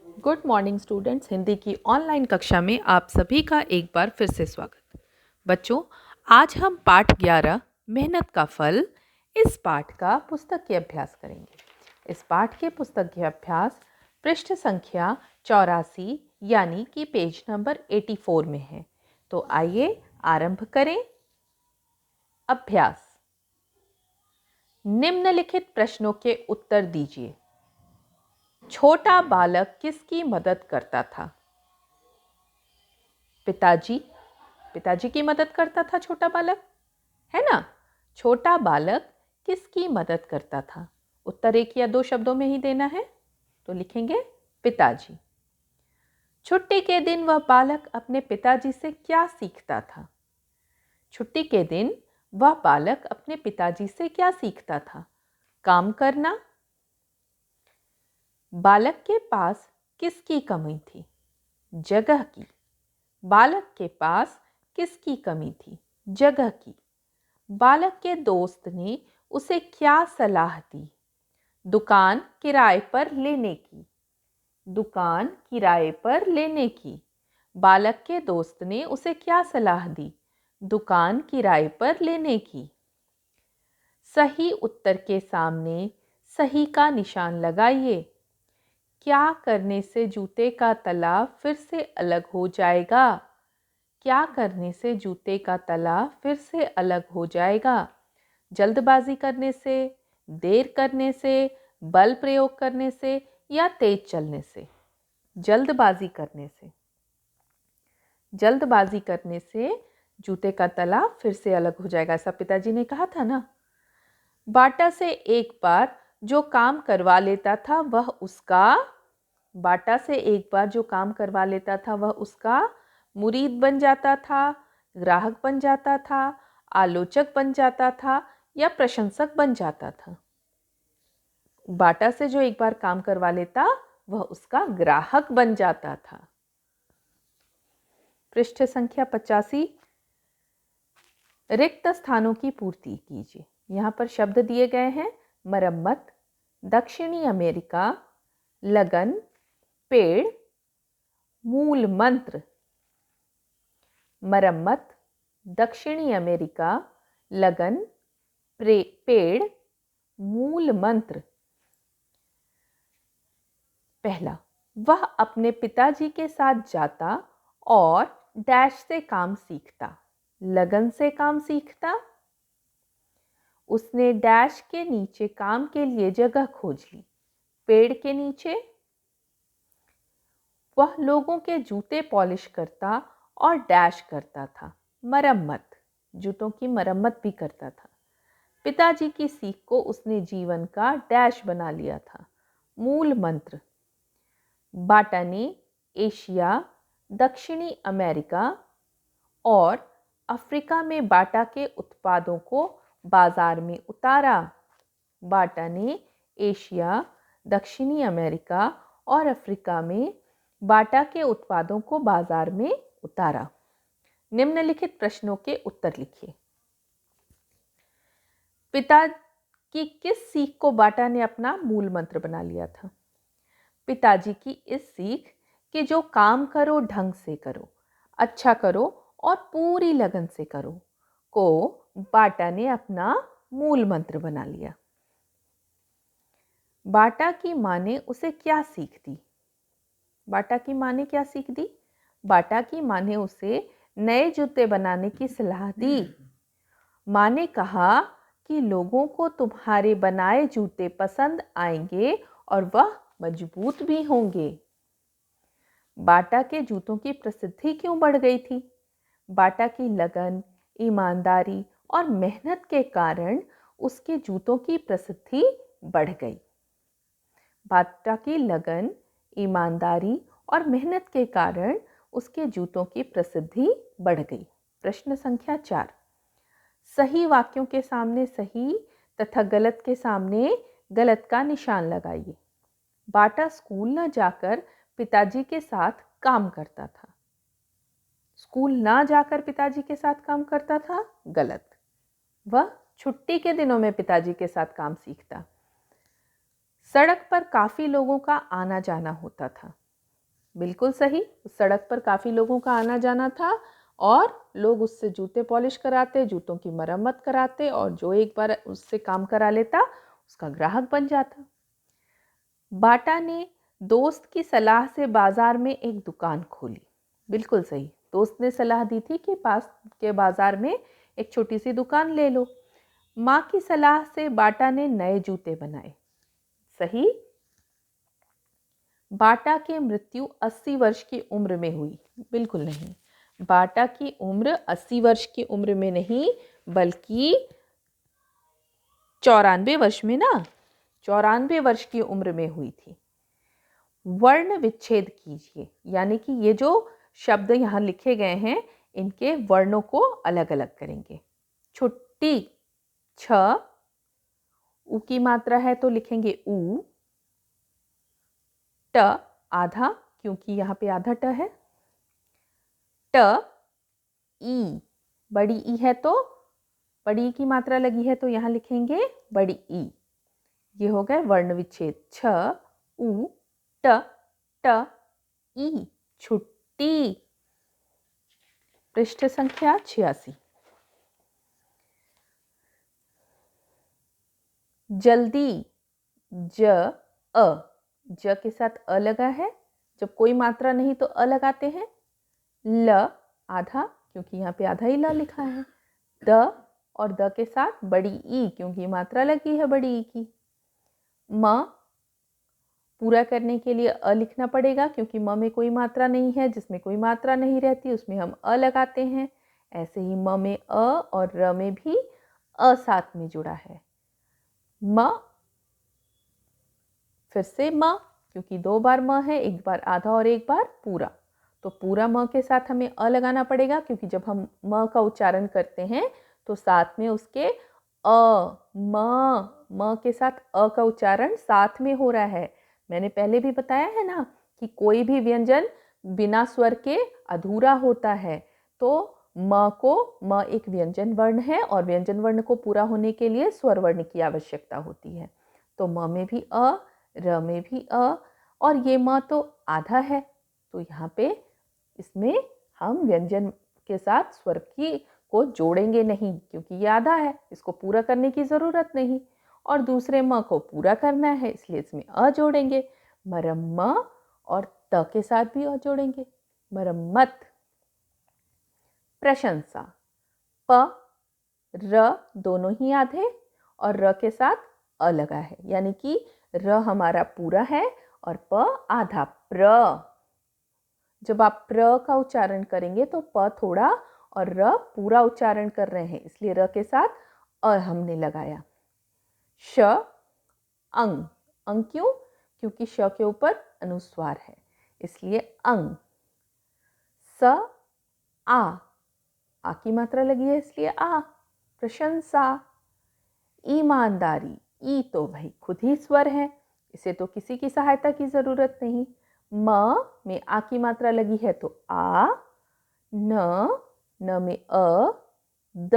Good morning students. Hindi की online कक्षा में आप सभी का एक बार फिर से स्वागत। बच्चों, आज हम पाठ 11 मेहनत का फल इस पाठ का पुस्तक के अभ्यास करेंगे। इस पाठ के पुस्तक के अभ्यास पृष्ठ संख्या 84 यानी कि पेज नंबर 84 में है। तो आइए आरंभ करें। अभ्यास। निम्नलिखित प्रश्नों के उत्तर दीजिए। छोटा बालक किसकी मदद करता था? पिताजी। पिताजी की मदद करता था छोटा बालक, है ना? छोटा बालक किसकी मदद करता था? उत्तर एक या दो शब्दों में ही देना है, तो लिखेंगे पिताजी। छुट्टी के दिन वह बालक अपने पिताजी से क्या सीखता था? छुट्टी के दिन वह बालक अपने पिताजी से क्या सीखता था? काम करना। बालक के पास किसकी कमी थी? जगह की। बालक के पास किसकी कमी थी? जगह की। बालक के दोस्त ने उसे क्या सलाह दी? दुकान किराए पर लेने की। दुकान किराए पर लेने की। बालक के दोस्त ने उसे क्या सलाह दी? दुकान किराए पर लेने की। सही उत्तर के सामने सही का निशान लगाइए। क्या करने से जूते का तला फिर से अलग हो जाएगा? क्या करने से जूते का तला फिर से अलग हो जाएगा? जल्दबाजी करने से, देर करने से, बल प्रयोग करने से या तेज चलने से? जल्दबाजी करने से। जल्दबाजी करने से जूते का तला फिर से अलग हो जाएगा, ऐसा पिताजी ने कहा था ना। बाटा से एक बार जो काम करवा लेता था वह उसका बाटा से एक बार जो काम करवा लेता था वह उसका मुरीद बन जाता था, ग्राहक बन जाता था, आलोचक बन जाता था या प्रशंसक बन जाता था? बाटा से जो एक बार काम करवा लेता वह उसका ग्राहक बन जाता था। पृष्ठ संख्या 85। रिक्त स्थानों की पूर्ति कीजिए। यहाँ पर शब्द दिए गए हैं: मरम्मत, दक्षिणी अमेरिका, लगन, पेड़, मूल मंत्र। मरम्मत, दक्षिणी अमेरिका, लगन, पेड़, मूल मंत्र। पहला, वह अपने पिताजी के साथ जाता और डैश से काम सीखता। लगन से काम सीखता। उसने डैश के नीचे काम के लिए जगह खोज ली। पेड़ के नीचे। वह लोगों के जूते पॉलिश करता और डैश करता था। मरम्मत, जूतों की मरम्मत भी करता था। पिताजी की सीख को उसने जीवन का डैश बना लिया था। मूल मंत्र। बाटा ने एशिया, दक्षिणी अमेरिका और अफ्रीका में बाटा के उत्पादों को बाजार में उतारा। बाटा ने एशिया, दक्षिणी अमेरिका और अफ्रीका में बाटा के उत्पादों को बाजार में उतारा। निम्नलिखित प्रश्नों के उत्तर लिखिए। पिता की किस सीख को बाटा ने अपना मूल मंत्र बना लिया था? पिताजी की इस सीख कि जो काम करो ढंग से करो, अच्छा करो और पूरी लगन से करो को बाटा ने अपना मूल मंत्र बना लिया। बाटा की माँ ने उसे क्या सीख दी? बाटा की माँ ने क्या सीख दी? बाटा की माँ ने उसे नए जूते बनाने की सलाह दी। माँ ने कहा कि लोगों को तुम्हारे बनाए जूते पसंद आएंगे और वह मजबूत भी होंगे। बाटा के जूतों की प्रसिद्धि क्यों बढ़ गई थी? बाटा की लगन, ईमानदारी और मेहनत के कारण उसके जूतों की प्रसिद्धि बढ़ गई। बाटा की लगन, ईमानदारी और मेहनत के कारण उसके जूतों की प्रसिद्धि बढ़ गई। प्रश्न संख्या 4। सही वाक्यों के सामने सही तथा गलत के सामने गलत का निशान लगाइए। बाटा स्कूल न जाकर पिताजी के साथ काम करता था। स्कूल ना जाकर पिताजी के साथ काम करता था, गलत। वह छुट्टी के दिनों में पिताजी के साथ काम सीखता। सड़क पर काफी लोगों का आना जाना होता था। बिल्कुल सही। उस सड़क पर काफ़ी लोगों का आना जाना था और लोग उससे जूते पॉलिश कराते, जूतों की मरम्मत कराते और जो एक बार उससे काम करा लेता उसका ग्राहक बन जाता। बाटा ने दोस्त की सलाह से बाजार में एक दुकान खोली। बिल्कुल सही। दोस्त ने सलाह दी थी कि पास के बाजार में एक छोटी सी दुकान ले लो। माँ की सलाह से बाटा ने नए जूते बनाए। सही। बाटा की मृत्यु 80 वर्ष की उम्र में हुई। बिल्कुल नहीं। बाटा की उम्र 80 वर्ष की उम्र में नहीं बल्कि 94 वर्ष में ना, 94 वर्ष की उम्र में हुई थी। वर्ण विच्छेद कीजिए, यानी कि ये जो शब्द यहाँ लिखे गए हैं इनके वर्णों को अलग अलग करेंगे। छुट्टी, छ, उ की मात्रा है तो लिखेंगे ऊ। ट, आधा, क्योंकि यहाँ पे आधा ट है। ट, ई, बड़ी ई है तो बड़ी ई की मात्रा लगी है तो यहाँ लिखेंगे बड़ी ई। ये हो गए वर्ण विच्छेद। छ, उ, ट, ट, ई, छुट्टी। पृष्ठ संख्या 86। जल्दी, ज, अ, ज के साथ अ लगा है। जब कोई मात्रा नहीं तो अ लगाते हैं। ल, आधा, क्योंकि यहाँ पे आधा ही ल लिखा है। द और द के साथ बड़ी ई, क्योंकि मात्रा लगी है बड़ी ई की। म, पूरा करने के लिए अ लिखना पड़ेगा, क्योंकि म में कोई मात्रा नहीं है। जिसमें कोई मात्रा नहीं रहती उसमें हम अ लगाते हैं। ऐसे ही म में अ और र में भी अ साथ में जुड़ा है। म, फिर से म, क्योंकि 2 बार म है, एक बार आधा और एक बार पूरा, तो पूरा म के साथ हमें अ लगाना पड़ेगा, क्योंकि जब हम म का उच्चारण करते हैं तो साथ में उसके अ, म के साथ अ का उच्चारण साथ में हो रहा है। मैंने पहले भी बताया है ना कि कोई भी व्यंजन बिना स्वर के अधूरा होता है। तो म एक व्यंजन वर्ण है और व्यंजन वर्ण को पूरा होने के लिए स्वर वर्ण की आवश्यकता होती है। तो म में भी अ, र में भी अ, और ये म तो आधा है, तो यहाँ पे इसमें हम व्यंजन के साथ स्वर की को जोड़ेंगे नहीं, क्योंकि ये आधा है, इसको पूरा करने की ज़रूरत नहीं। और दूसरे म को पूरा करना है, इसलिए इसमें अ जोड़ेंगे। मरम्म और त के साथ भी अ जोड़ेंगे। मरम्मत। प्रशंसा, प, र दोनों ही आधे और र के साथ अ लगा है, यानी कि र हमारा पूरा है और प आधा। प्र, जब आप प्र का उच्चारण करेंगे तो प थोड़ा और र पूरा उच्चारण कर रहे हैं, इसलिए र के साथ अ हमने लगाया। श, अंग, अंग क्यों? क्योंकि श के ऊपर अनुस्वार है, इसलिए अंग। स, आ की मात्रा लगी है इसलिए आ। प्रशंसा। ईमानदारी, ई तो भाई खुद ही स्वर है, इसे तो किसी की सहायता की जरूरत नहीं। म में आ की मात्रा लगी है तो आ। न में अ। द,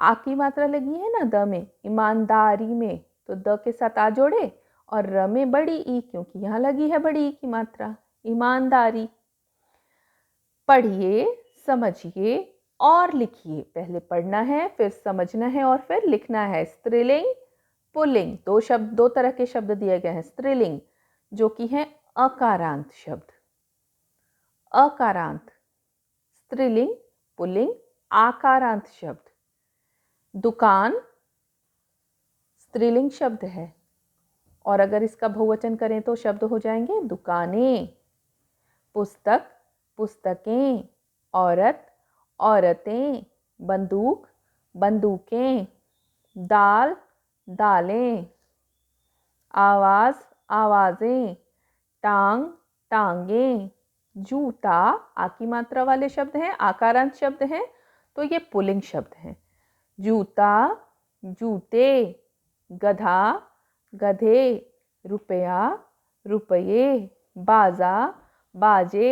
आ की मात्रा लगी है ना द में, ईमानदारी में, तो द के साथ आ जोड़े और र में बड़ी ई, क्योंकि यहाँ लगी है बड़ी ई की मात्रा। ईमानदारी। पढ़िए, समझिए और लिखिए। पहले पढ़ना है, फिर समझना है और फिर लिखना है। स्त्रीलिंग, पुल्लिंग, दो तरह के शब्द दिए गए हैं। स्त्रीलिंग जो कि है अकारांत शब्द, अकारांत। स्त्रीलिंग, पुल्लिंग, आकारांत शब्द। दुकान स्त्रीलिंग शब्द है और अगर इसका बहुवचन करें तो शब्द हो जाएंगे दुकानें। पुस्तक, पुस्तकें। औरत, औरतें। बंदूक, बंदूकें। दाल, दालें। आवाज़, आवाज़ें। टांग, टांगें। जूता, आ की मात्रा वाले शब्द हैं, आकारांत शब्द हैं, तो ये पुल्लिंग शब्द हैं। जूता, जूते। गधा, गधे। रुपया, रुपये। बाजा, बाजे।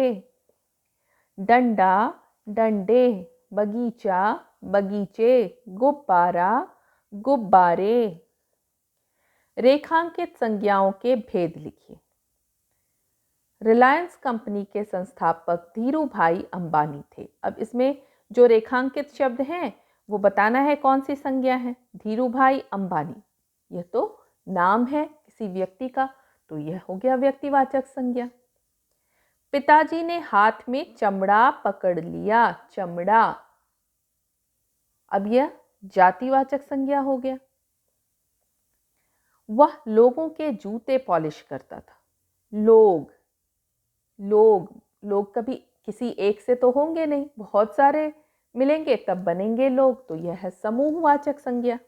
डंडा, डंडे। बगीचा, बगीचे। गुब्बारा, गुब्बारे। रेखांकित संज्ञाओं के भेद लिखिए। रिलायंस कंपनी के संस्थापक धीरू भाई अंबानी थे। अब इसमें जो रेखांकित शब्द हैं वो बताना है कौन सी संज्ञा है। धीरू भाई अंबानी, यह तो नाम है किसी व्यक्ति का, तो यह हो गया व्यक्तिवाचक संज्ञा। पिताजी ने हाथ में चमड़ा पकड़ लिया, चमड़ा, अब यह जातिवाचक संज्ञा हो गया। वह लोगों के जूते पॉलिश करता था। लोग, लोग, लोग कभी किसी एक से तो होंगे नहीं, बहुत सारे मिलेंगे तब बनेंगे लोग, तो यह है समूहवाचक संज्ञा।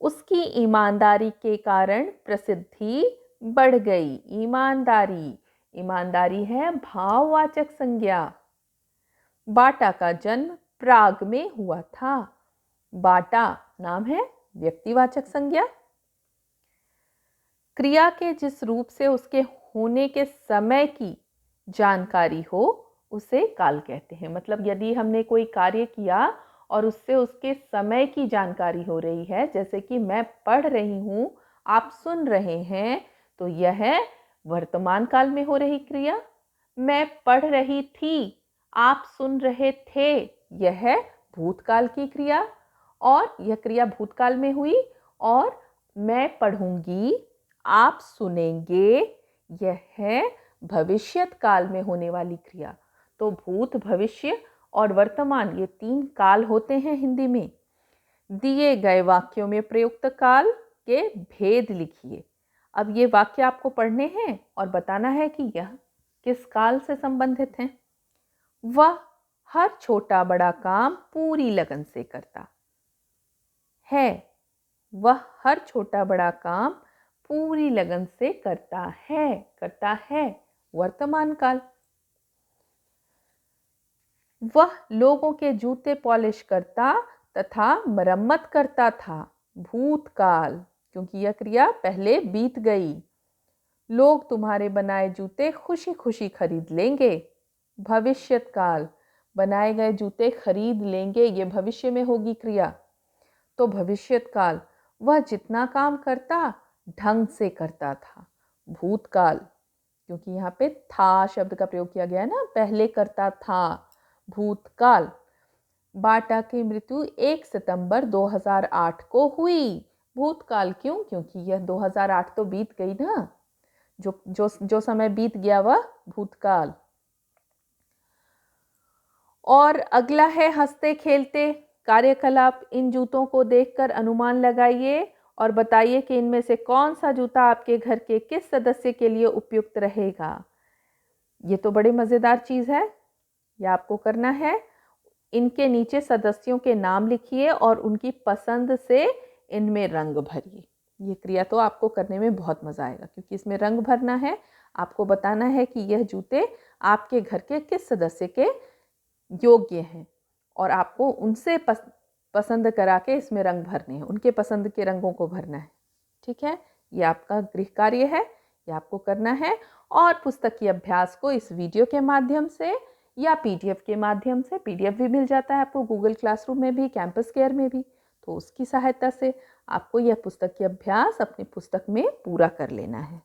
उसकी ईमानदारी के कारण प्रसिद्धि बढ़ गई। ईमानदारी, ईमानदारी है भाववाचक संज्ञा। बाटा का जन्म प्राग में हुआ था। बाटा नाम है व्यक्तिवाचक संज्ञा। क्रिया के जिस रूप से उसके होने के समय की जानकारी हो उसे काल कहते हैं। मतलब यदि हमने कोई कार्य किया और उससे उसके समय की जानकारी हो रही है, जैसे कि मैं पढ़ रही हूँ, आप सुन रहे हैं, तो यह है वर्तमान काल में हो रही क्रिया। मैं पढ़ रही थी, आप सुन रहे थे, यह है भूतकाल की क्रिया, और यह क्रिया भूतकाल में हुई। और मैं पढ़ूंगी, आप सुनेंगे, यह है भविष्यत काल में होने वाली क्रिया। तो भूत, भविष्य और वर्तमान, ये 3 काल होते हैं हिंदी में। दिए गए वाक्यों में प्रयुक्त काल के भेद लिखिए। अब ये वाक्य आपको पढ़ने हैं और बताना है कि यह किस काल से संबंधित हैं। वह हर छोटा बड़ा काम पूरी लगन से करता है। वह हर छोटा बड़ा काम पूरी लगन से करता है, वर्तमान काल। वह लोगों के जूते पॉलिश करता तथा मरम्मत करता था। भूतकाल, क्योंकि यह क्रिया पहले बीत गई। लोग तुम्हारे बनाए जूते खुशी खुशी खरीद लेंगे। भविष्यत काल, बनाए गए जूते खरीद लेंगे, ये भविष्य में होगी क्रिया। तो भविष्यत काल, वह जितना काम करता ढंग से करता था। भूतकाल, क्योंकि यहाँ पे था शब्द का प्रयोग किया गया है ना, पहले करता था। भूतकाल। बाटा की मृत्यु 1 सितंबर 2008 को हुई। भूतकाल क्यों? क्योंकि यह 2008 तो बीत गई ना, जो समय बीत गया वह भूतकाल। और अगला है हंसते खेलते कार्यकलाप। इन जूतों को देखकर अनुमान लगाइए और बताइए कि इनमें से कौन सा जूता आपके घर के किस सदस्य के लिए उपयुक्त रहेगा। ये तो बड़ी मज़ेदार चीज़ है, यह आपको करना है। इनके नीचे सदस्यों के नाम लिखिए और उनकी पसंद से इनमें रंग भरिए। ये क्रिया तो आपको करने में बहुत मज़ा आएगा, क्योंकि इसमें रंग भरना है। आपको बताना है कि यह जूते आपके घर के किस सदस्य के योग्य हैं और आपको उनसे पसंद करा के इसमें रंग भरने हैं, उनके पसंद के रंगों को भरना है। ठीक है, ये आपका गृह कार्य है, ये आपको करना है। और पुस्तकीय अभ्यास को इस वीडियो के माध्यम से या पीडीएफ के माध्यम से, पीडीएफ भी मिल जाता है आपको गूगल क्लासरूम में भी, कैंपस केयर में भी, तो उसकी सहायता से आपको यह पुस्तकीय अभ्यास अपनी पुस्तक में पूरा कर लेना है।